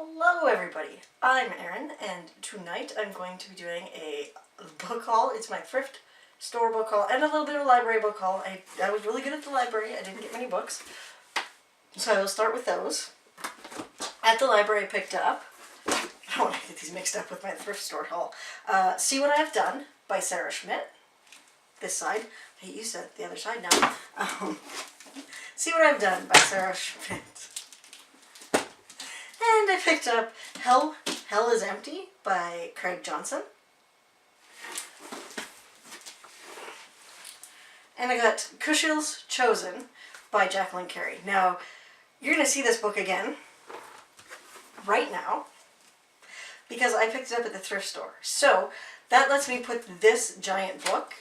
Hello everybody, I'm Erin, and tonight I'm going to be doing a book haul. It's my thrift store book haul and a little bit of library book haul. I was really good at the library. I didn't get many books, so I will start with those. At the library I picked up, I don't want to get these mixed up with my thrift store haul, See What I Have Done by Sara Schmidt. This side. Hey, you said the other side now. See What I've Done by Sara Schmidt. And I picked up Hell is Empty by Craig Johnson. And I got Cushion's Chosen by Jacqueline Carrie. Now, you're going to see this book again right now because I picked it up at the thrift store. So that lets me put this giant book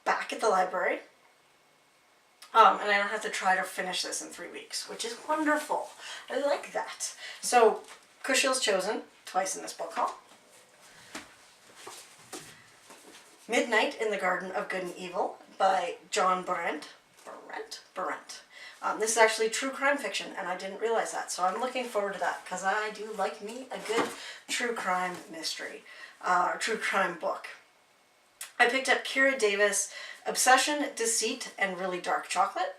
back at the library. And I don't have to try to finish this in 3 weeks, which is wonderful. I like that. So, Cushion's Chosen, twice in this book haul. Midnight in the Garden of Good and Evil by John Berendt. This is actually true crime fiction, and I didn't realize that, so I'm looking forward to that, because I do like me a good true crime mystery, true crime book. I picked up Kira Davis' Obsession, Deceit, and Really Dark Chocolate.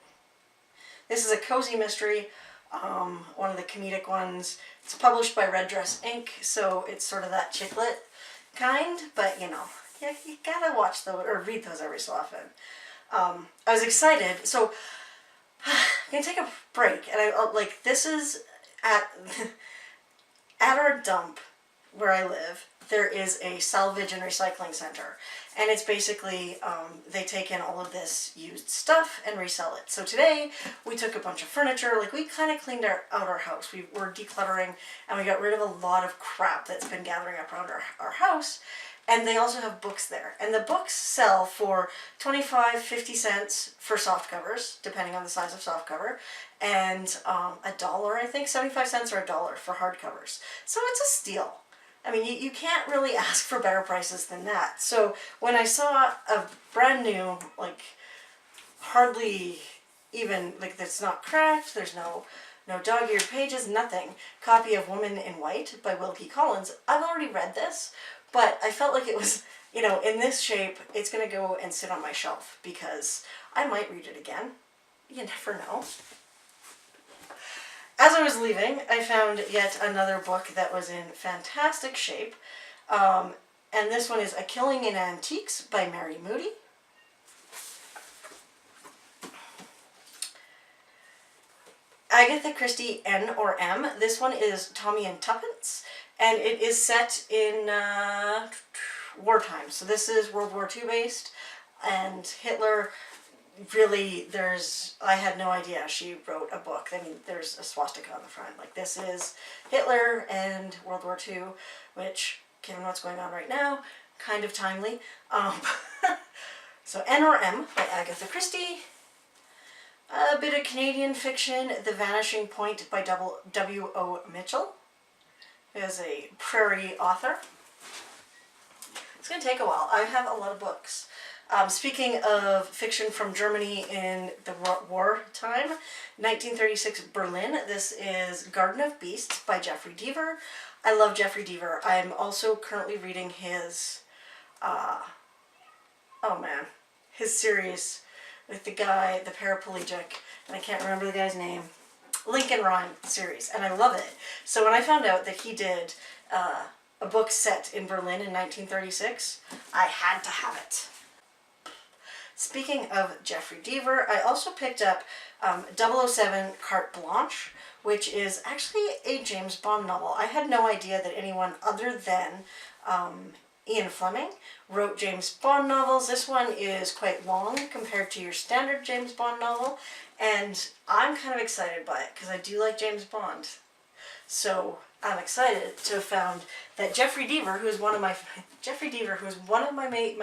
This is a cozy mystery, one of the comedic ones. It's published by Red Dress Inc., so it's sort of that chick lit kind, but you know, yeah, you gotta watch those, or read those every so often. I was excited, so I'm gonna take a break, and this is at our dump where I live. There is a salvage and recycling center, and it's basically they take in all of this used stuff and resell it. So today we took a bunch of furniture, like we kind of cleaned out our house. We were decluttering and we got rid of a lot of crap that's been gathering up around our house, and they also have books there, and the books sell for 25-50 cents for soft covers, depending on the size of soft cover, and $1, I think, 75 cents or $1 for hardcovers. So it's a steal. I mean, you can't really ask for better prices than that. So when I saw a brand new, like, hardly even, like, that's not cracked, there's no dog-eared pages, nothing, copy of Woman in White by Wilkie Collins, I've already read this, but I felt like it was, you know, in this shape, it's going to go and sit on my shelf because I might read it again. You never know. As I was leaving, I found yet another book that was in fantastic shape, and this one is A Killing in Antiques by Mary Moody. Agatha Christie N or M. This one is Tommy and Tuppence, and it is set in wartime. So this is World War II based, and Hitler... Really, I had no idea she wrote a book. I mean, there's a swastika on the front. Like, this is Hitler and World War II, which, given what's going on right now, kind of timely. So, N or M by Agatha Christie. A bit of Canadian fiction, The Vanishing Point by W.O. Mitchell, who is a prairie author. It's going to take a while. I have a lot of books. Speaking of fiction from Germany in the wartime, 1936 Berlin, this is Garden of Beasts by Jeffrey Deaver. I love Jeffrey Deaver. I'm also currently reading his, his series with the guy, the paraplegic, and I can't remember the guy's name, Lincoln Rhyme series, and I love it. So when I found out that he did a book set in Berlin in 1936, I had to have it. Speaking of Jeffrey Deaver, I also picked up 007 Carte Blanche, which is actually a James Bond novel. I had no idea that anyone other than Ian Fleming wrote James Bond novels. This one is quite long compared to your standard James Bond novel, and I'm kind of excited by it because I do like James Bond. So I'm excited to have found that Jeffrey Deaver, who's one of my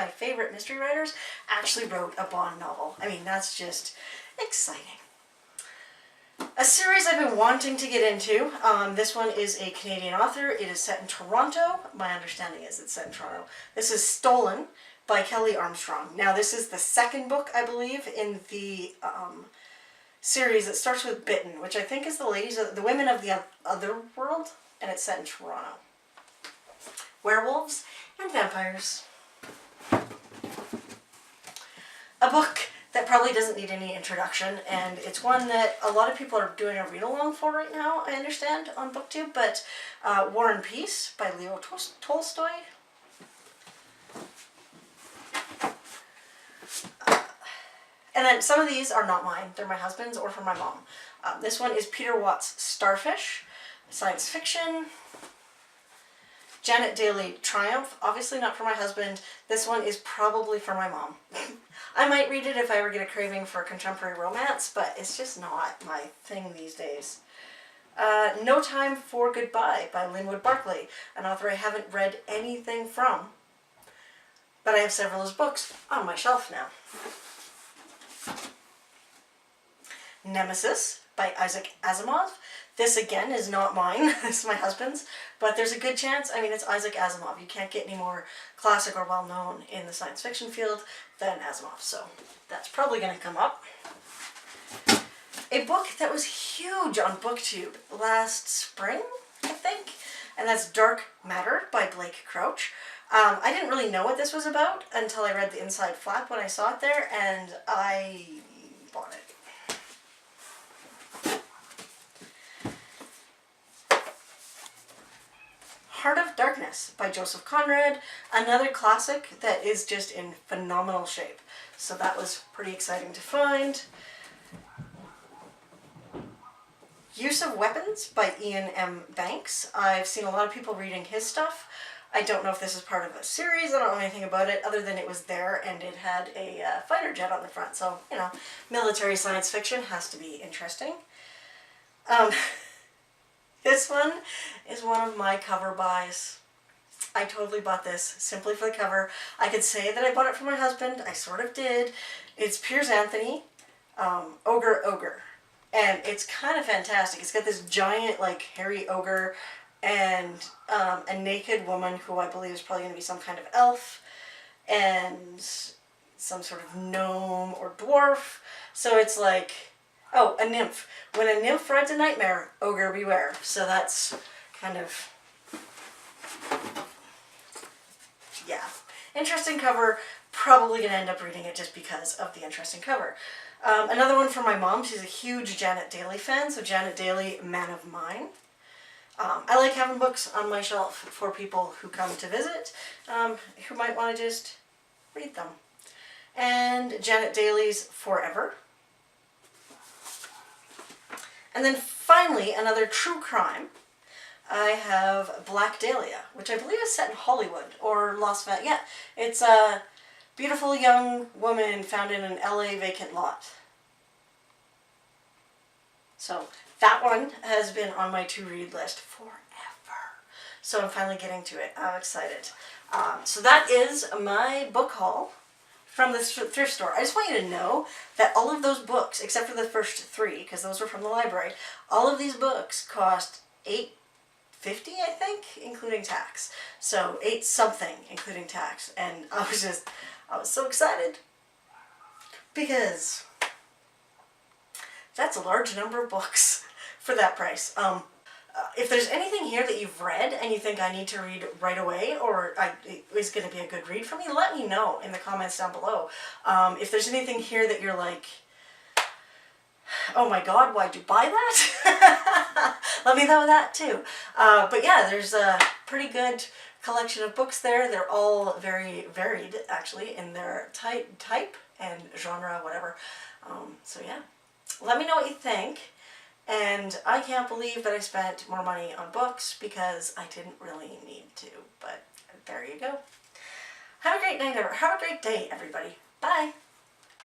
favorite mystery writers, actually wrote a Bond novel. I mean, that's just exciting. A series I've been wanting to get into. This one is a Canadian author. It is set in Toronto. My understanding is it's set in Toronto. This is Stolen by Kelly Armstrong. Now, this is the second book, I believe, in the series that starts with Bitten, which I think is the women of the other world, and it's set in Toronto. Werewolves and vampires. A book that probably doesn't need any introduction, and it's one that a lot of people are doing a read-along for right now, I understand, on BookTube, but War and Peace by Leo Tolstoy. And then some of these are not mine. They're my husband's or from my mom. This one is Peter Watts' Starfish, science fiction. Janet Daly, Triumph, obviously not for my husband. This one is probably for my mom. I might read it if I ever get a craving for contemporary romance, but it's just not my thing these days. No Time for Goodbye by Linwood Barclay, an author I haven't read anything from, but I have several of his books on my shelf now. Nemesis by Isaac Asimov. This again is not mine, this is my husband's, but there's a good chance, I mean it's Isaac Asimov, you can't get any more classic or well known in the science fiction field than Asimov, so that's probably going to come up. A book that was huge on BookTube last spring, I think, and that's Dark Matter by Blake Crouch. I didn't really know what this was about until I read the inside flap when I saw it there, and I bought it. Heart of Darkness by Joseph Conrad, another classic that is just in phenomenal shape. So that was pretty exciting to find. Use of Weapons by Ian M. Banks. I've seen a lot of people reading his stuff. I don't know if this is part of a series, I don't know anything about it other than it was there and it had a fighter jet on the front. So, you know, military science fiction has to be interesting. This one is one of my cover buys. I totally bought this simply for the cover. I could say that I bought it for my husband. I sort of did. It's Piers Anthony, Ogre. And it's kind of fantastic. It's got this giant, like, hairy ogre and a naked woman who I believe is probably going to be some kind of elf and some sort of gnome or dwarf. So it's like... oh, a nymph. When a nymph rides a nightmare, ogre beware. So that's kind of, yeah. Interesting cover. Probably going to end up reading it just because of the interesting cover. Another one from my mom. She's a huge Janet Daly fan. So Janet Daly, Man of Mine. I like having books on my shelf for people who come to visit, who might want to just read them. And Janet Daly's Forever. And then finally, another true crime. I have Black Dahlia, which I believe is set in Hollywood or Las Vegas. Yeah, it's a beautiful young woman found in an LA vacant lot. So that one has been on my to-read list forever. So I'm finally getting to it. I'm excited. So that is my book haul from the thrift store. I just want you to know that all of those books, except for the first 3, because those were from the library, all of these books cost $8.50, I think, including tax. So $8 something, including tax. And I was so excited because that's a large number of books for that price. If there's anything here that you've read and you think I need to read right away or is going to be a good read for me, let me know in the comments down below. If there's anything here that you're like, oh my god, why'd you buy that? Let me know that too. But yeah, there's a pretty good collection of books there. They're all very varied, actually, in their type and genre, whatever. So yeah, let me know what you think. And I can't believe that I spent more money on books because I didn't really need to. But there you go. Have a great night, have a great day, everybody. Bye.